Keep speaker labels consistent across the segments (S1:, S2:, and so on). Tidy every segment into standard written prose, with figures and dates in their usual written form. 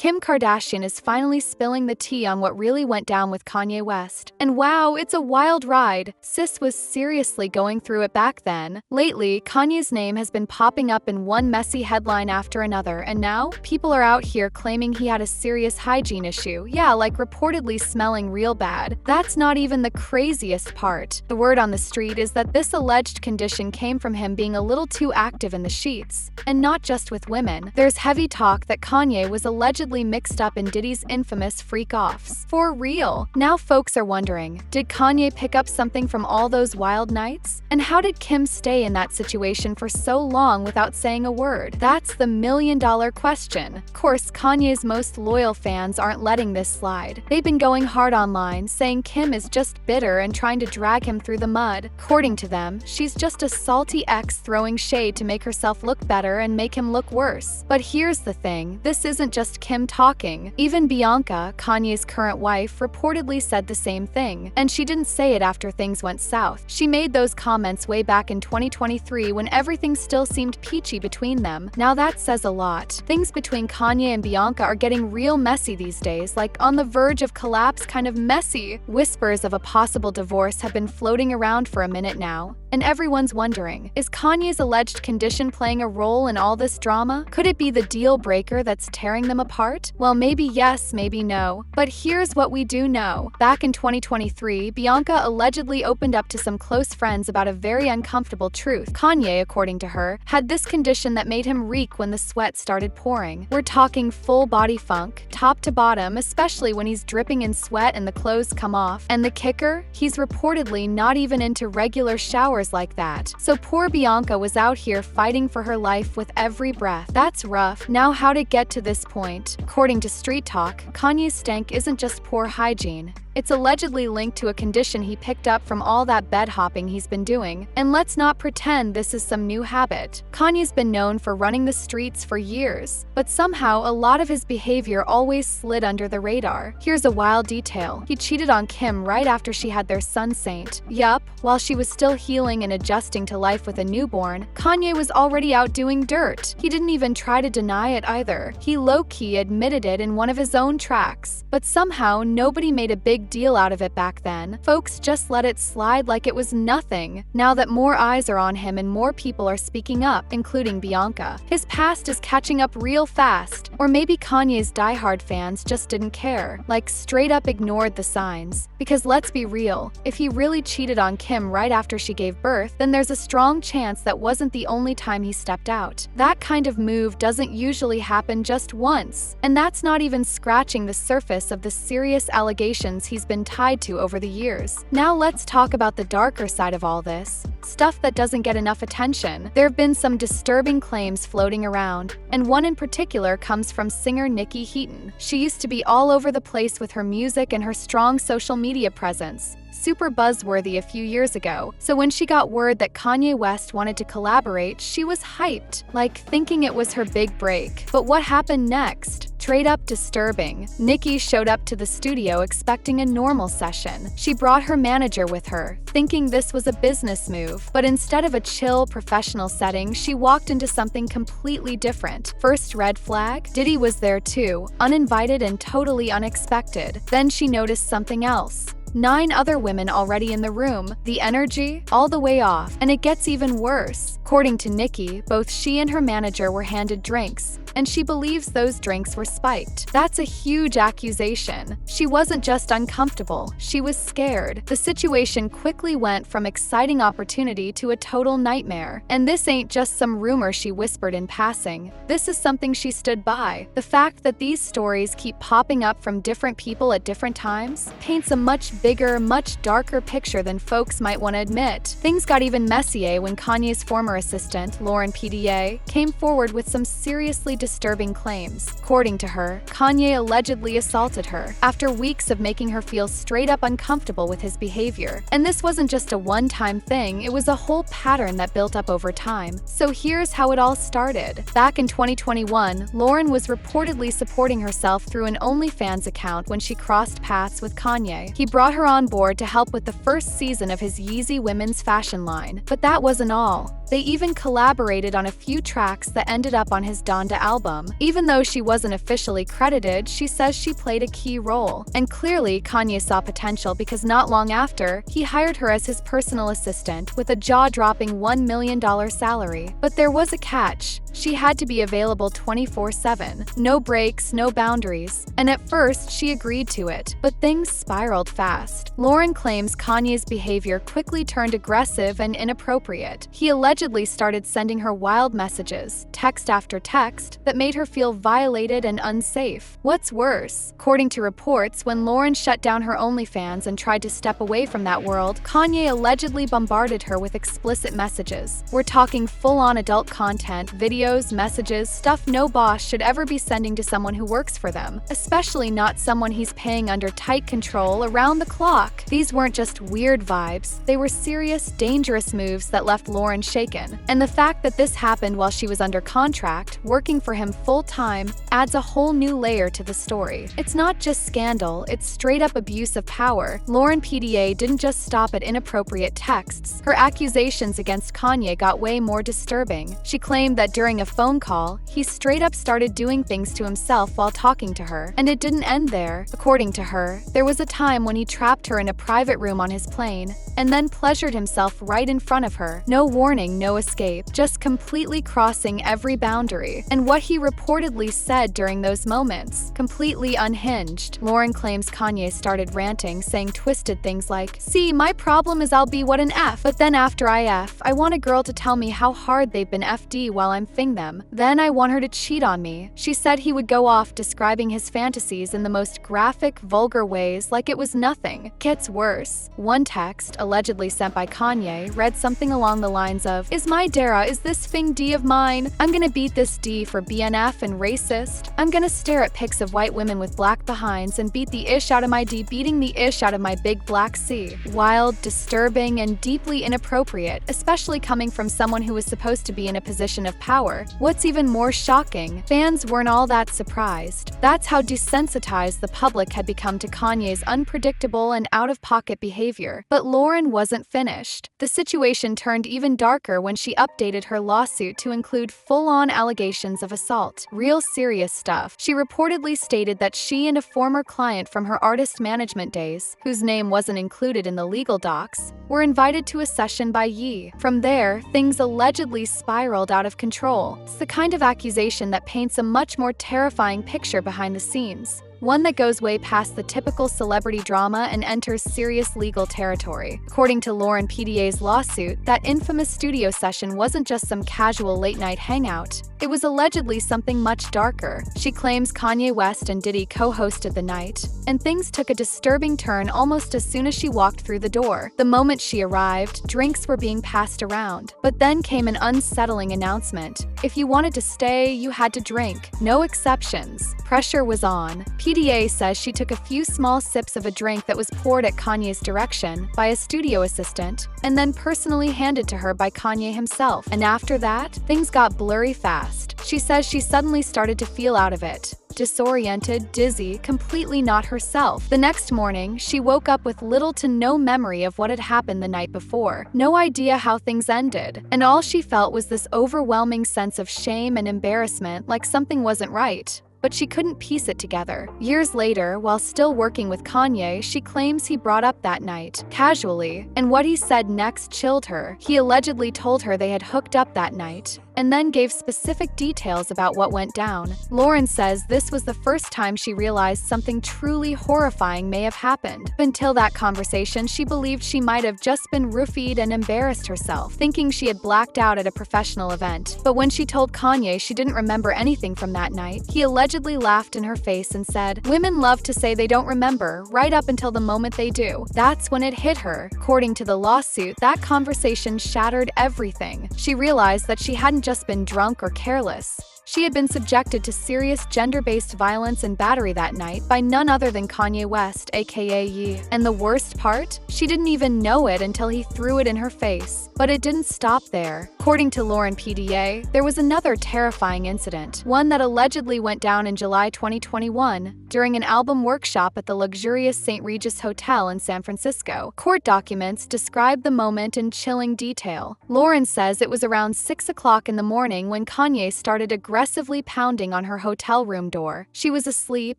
S1: Kim Kardashian is finally spilling the tea on what really went down with Kanye West. And wow, it's a wild ride. Sis was seriously going through it back then. Lately, Kanye's name has been popping up in one messy headline after another, and now people are out here claiming he had a serious hygiene issue. Yeah, like reportedly smelling real bad. That's not even the craziest part. The word on the street is that this alleged condition came from him being a little too active in the sheets. And not just with women. There's heavy talk that Kanye was allegedly mixed up in Diddy's infamous freak-offs. For real. Now folks are wondering, did Kanye pick up something from all those wild nights? And how did Kim stay in that situation for so long without saying a word? That's the million-dollar question. Of course, Kanye's most loyal fans aren't letting this slide. They've been going hard online, saying Kim is just bitter and trying to drag him through the mud. According to them, she's just a salty ex throwing shade to make herself look better and make him look worse. But here's the thing, this isn't just Kim talking. Even Bianca, Kanye's current wife, reportedly said the same thing. And she didn't say it after things went south. She made those comments way back in 2023 when everything still seemed peachy between them. Now that says a lot. Things between Kanye and Bianca are getting real messy these days, like on the verge of collapse kind of messy. Whispers of a possible divorce have been floating around for a minute now. And everyone's wondering, is Kanye's alleged condition playing a role in all this drama? Could it be the deal breaker that's tearing them apart? Well, maybe yes, maybe no. But here's what we do know. Back in 2023, Bianca allegedly opened up to some close friends about a very uncomfortable truth. Kanye, according to her, had this condition that made him reek when the sweat started pouring. We're talking full body funk, top to bottom, especially when he's dripping in sweat and the clothes come off. And the kicker? He's reportedly not even into regular showers like that. So poor Bianca was out here fighting for her life with every breath. That's rough. Now how'd it get to this point? According to Street Talk, Kanye's stank isn't just poor hygiene. It's allegedly linked to a condition he picked up from all that bed hopping he's been doing. And let's not pretend this is some new habit. Kanye's been known for running the streets for years, but somehow a lot of his behavior always slid under the radar. Here's a wild detail. He cheated on Kim right after she had their son Saint. Yup, while she was still healing and adjusting to life with a newborn, Kanye was already out doing dirt. He didn't even try to deny it either. He low-key admitted it in one of his own tracks. But somehow nobody made a big deal out of it back then. Folks just let it slide like it was nothing. Now that more eyes are on him and more people are speaking up, including Bianca, his past is catching up real fast. Or maybe Kanye's diehard fans just didn't care, like straight up ignored the signs. Because let's be real, if he really cheated on Kim right after she gave birth, then there's a strong chance that wasn't the only time he stepped out. That kind of move doesn't usually happen just once. And that's not even scratching the surface of the serious allegations he's been tied to over the years. Now let's talk about the darker side of all this. Stuff that doesn't get enough attention. There have been some disturbing claims floating around, and one in particular comes from singer Nikki Heaton. She used to be all over the place with her music and her strong social media presence. Super buzzworthy a few years ago, so when she got word that Kanye West wanted to collaborate, she was hyped, like thinking it was her big break. But what happened next? Straight up disturbing. Nikki showed up to the studio expecting a normal session. She brought her manager with her, thinking this was a business move. But instead of a chill, professional setting, she walked into something completely different. First red flag? Diddy was there too, uninvited and totally unexpected. Then she noticed something else. 9 other women already in the room, the energy all the way off, and it gets even worse. According to Nikki, both she and her manager were handed drinks, and she believes those drinks were spiked. That's a huge accusation. She wasn't just uncomfortable, she was scared. The situation quickly went from exciting opportunity to a total nightmare. And this ain't just some rumor she whispered in passing. This is something she stood by. The fact that these stories keep popping up from different people at different times paints a much bigger, much darker picture than folks might want to admit. Things got even messier when Kanye's former assistant, Lauren PDA, came forward with some seriously disturbing claims. According to her, Kanye allegedly assaulted her after weeks of making her feel straight up uncomfortable with his behavior. And this wasn't just a one-time thing, it was a whole pattern that built up over time. So here's how it all started. Back in 2021, Lauren was reportedly supporting herself through an OnlyFans account when she crossed paths with Kanye. He brought her on board to help with the first season of his Yeezy women's fashion line. But that wasn't all. They even collaborated on a few tracks that ended up on his Donda album. album. Even though she wasn't officially credited, she says she played a key role. And clearly, Kanye saw potential because not long after, he hired her as his personal assistant with a jaw-dropping $1 million salary. But there was a catch. She had to be available 24/7. No breaks, no boundaries. And at first, she agreed to it. But things spiraled fast. Lauren claims Kanye's behavior quickly turned aggressive and inappropriate. He allegedly started sending her wild messages, text after text, that made her feel violated and unsafe. What's worse, according to reports, when Lauren shut down her OnlyFans and tried to step away from that world, Kanye allegedly bombarded her with explicit messages. We're talking full-on adult content, videos, messages, stuff no boss should ever be sending to someone who works for them, especially not someone he's paying under tight control around the clock. These weren't just weird vibes, they were serious, dangerous moves that left Lauren shaken. And the fact that this happened while she was under contract, working for him full-time, adds a whole new layer to the story. It's not just scandal, it's straight-up abuse of power. Lauren PDA didn't just stop at inappropriate texts. Her accusations against Kanye got way more disturbing. She claimed that during a phone call, he straight-up started doing things to himself while talking to her. And it didn't end there. According to her, there was a time when he trapped her in a private room on his plane, and then pleasured himself right in front of her. No warning, no escape, just completely crossing every boundary. And what he reportedly said during those moments, completely unhinged. Lauren claims Kanye started ranting, saying twisted things like, "See, my problem is I'll be what an F, but then after I F, I want a girl to tell me how hard they've been FD while I'm fing them. Then I want her to cheat on me." She said he would go off describing his fantasies in the most graphic, vulgar ways like it was nothing. Gets worse. One text, allegedly sent by Kanye, read something along the lines of, "Is my Dara, is this fing D of mine? I'm gonna beat this D for BNF and racist. I'm gonna stare at pics of white women with black behinds and beat the ish out of my D beating the ish out of my big black C." Wild, disturbing, and deeply inappropriate, especially coming from someone who was supposed to be in a position of power. What's even more shocking, fans weren't all that surprised. That's how desensitized the public had become to Kanye's unpredictable and out-of-pocket behavior. But Lauren wasn't finished. The situation turned even darker when she updated her lawsuit to include full-on allegations of assault. Real serious stuff. She reportedly stated that she and a former client from her artist management days, whose name wasn't included in the legal docs, were invited to a session by Ye. From there, things allegedly spiraled out of control. It's the kind of accusation that paints a much more terrifying picture behind the scenes. One that goes way past the typical celebrity drama and enters serious legal territory. According to Lauren PDA's lawsuit, that infamous studio session wasn't just some casual late-night hangout. It was allegedly something much darker. She claims Kanye West and Diddy co-hosted the night, and things took a disturbing turn almost as soon as she walked through the door. The moment she arrived, drinks were being passed around. But then came an unsettling announcement. If you wanted to stay, you had to drink. No exceptions. Pressure was on. PDA says she took a few small sips of a drink that was poured at Kanye's direction by a studio assistant, and then personally handed to her by Kanye himself. And after that, things got blurry fast. She says she suddenly started to feel out of it. Disoriented, dizzy, completely not herself. The next morning, she woke up with little to no memory of what had happened the night before. No idea how things ended. And all she felt was this overwhelming sense of shame and embarrassment, like something wasn't right. But she couldn't piece it together. Years later, while still working with Kanye, she claims he brought up that night, casually, and what he said next chilled her. He allegedly told her they had hooked up that night, and then gave specific details about what went down. Lauren says this was the first time she realized something truly horrifying may have happened. Until that conversation, she believed she might have just been roofied and embarrassed herself, thinking she had blacked out at a professional event. But when she told Kanye she didn't remember anything from that night, he allegedly laughed in her face and said, "Women love to say they don't remember, right up until the moment they do." That's when it hit her. According to the lawsuit, that conversation shattered everything. She realized that she hadn't just been drunk or careless. She had been subjected to serious gender-based violence and battery that night by none other than Kanye West, aka Ye. And the worst part? She didn't even know it until he threw it in her face. But it didn't stop there. According to Lauren PDA, there was another terrifying incident, one that allegedly went down in July 2021 during an album workshop at the luxurious St. Regis Hotel in San Francisco. Court documents describe the moment in chilling detail. Lauren says it was around 6 o'clock in the morning when Kanye started aggressively pounding on her hotel room door. She was asleep,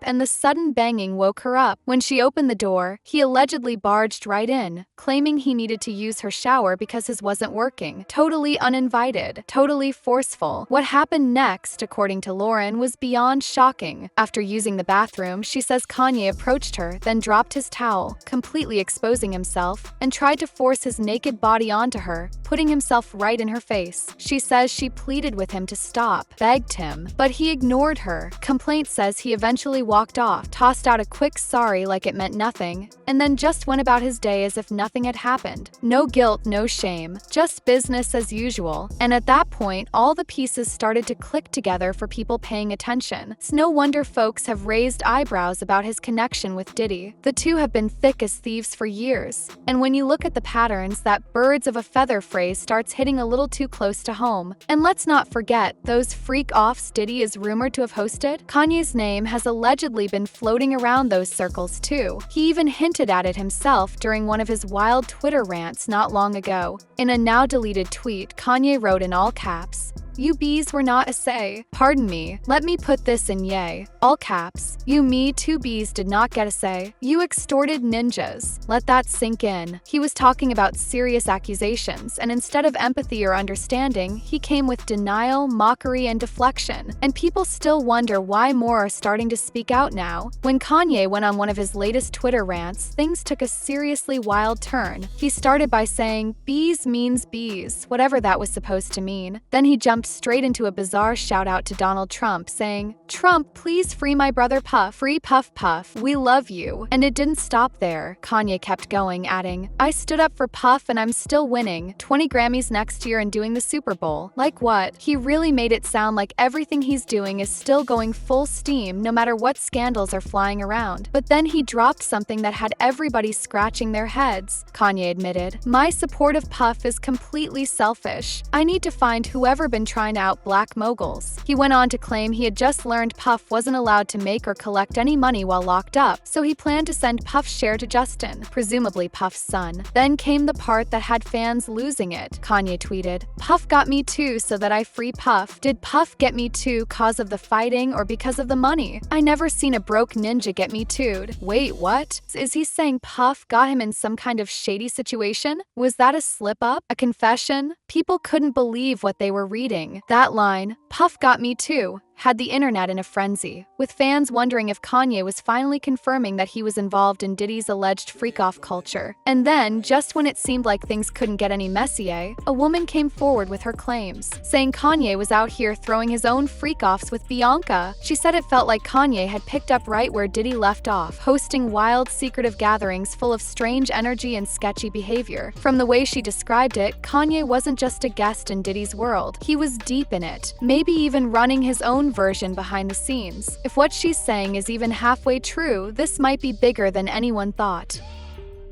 S1: and the sudden banging woke her up. When she opened the door, he allegedly barged right in, claiming he needed to use her shower because his wasn't working. Totally uninvited, totally forceful. What happened next, according to Lauren, was beyond shocking. After using the bathroom, she says Kanye approached her, then dropped his towel, completely exposing himself, and tried to force his naked body onto her, putting himself right in her face. She says she pleaded with him to stop, begged him, but he ignored her. Complaint says he eventually walked off, tossed out a quick sorry like it meant nothing, and then just went about his day as if nothing had happened. No guilt, no shame, just business as usual. And at that point, all the pieces started to click together for people paying attention. It's no wonder folks have raised eyebrows about his connection with Diddy. The two have been thick as thieves for years. And when you look at the patterns, that birds of a feather phrase starts hitting a little too close to home. And let's not forget, those freak-offs Diddy is rumored to have hosted, Kanye's name has allegedly been floating around those circles too. He even hinted at it himself during one of his wild Twitter rants not long ago. In a now-deleted tweet, Kanye wrote in all caps, "You bees were not a say. Pardon me, let me put this in yay. All caps. You me two bees did not get a say. You extorted ninjas. Let that sink in." He was talking about serious accusations, and instead of empathy or understanding, he came with denial, mockery, and deflection. And people still wonder why more are starting to speak out now. When Kanye went on one of his latest Twitter rants, things took a seriously wild turn. He started by saying, "Bees means bees," whatever that was supposed to mean. Then he jumped straight into a bizarre shout-out to Donald Trump, saying, "Trump, please free my brother Puff. Free Puff Puff. We love you." And it didn't stop there. Kanye kept going, adding, "I stood up for Puff and I'm still winning. 20 Grammys next year and doing the Super Bowl." Like what? He really made it sound like everything he's doing is still going full steam no matter what scandals are flying around. But then he dropped something that had everybody scratching their heads. Kanye admitted, "My support of Puff is completely selfish. I need to find whoever been trying to out black moguls." He went on to claim he had just learned Puff wasn't allowed to make or collect any money while locked up, so he planned to send Puff's share to Justin, presumably Puff's son. Then came the part that had fans losing it. Kanye tweeted, "Puff got me too so that I free Puff. Did Puff get me too cause of the fighting or because of the money? I never seen a broke ninja get me too'd." Wait, what? Is he saying Puff got him in some kind of shady situation? Was that a slip-up? A confession? People couldn't believe what they were reading. That line, "Puff got me too," had the internet in a frenzy, with fans wondering if Kanye was finally confirming that he was involved in Diddy's alleged freak-off culture. And then, just when it seemed like things couldn't get any messier, a woman came forward with her claims, saying Kanye was out here throwing his own freak-offs with Bianca. She said it felt like Kanye had picked up right where Diddy left off, hosting wild, secretive gatherings full of strange energy and sketchy behavior. From the way she described it, Kanye wasn't just a guest in Diddy's world, he was deep in it, maybe even running his own version behind the scenes. If what she's saying is even halfway true, this might be bigger than anyone thought.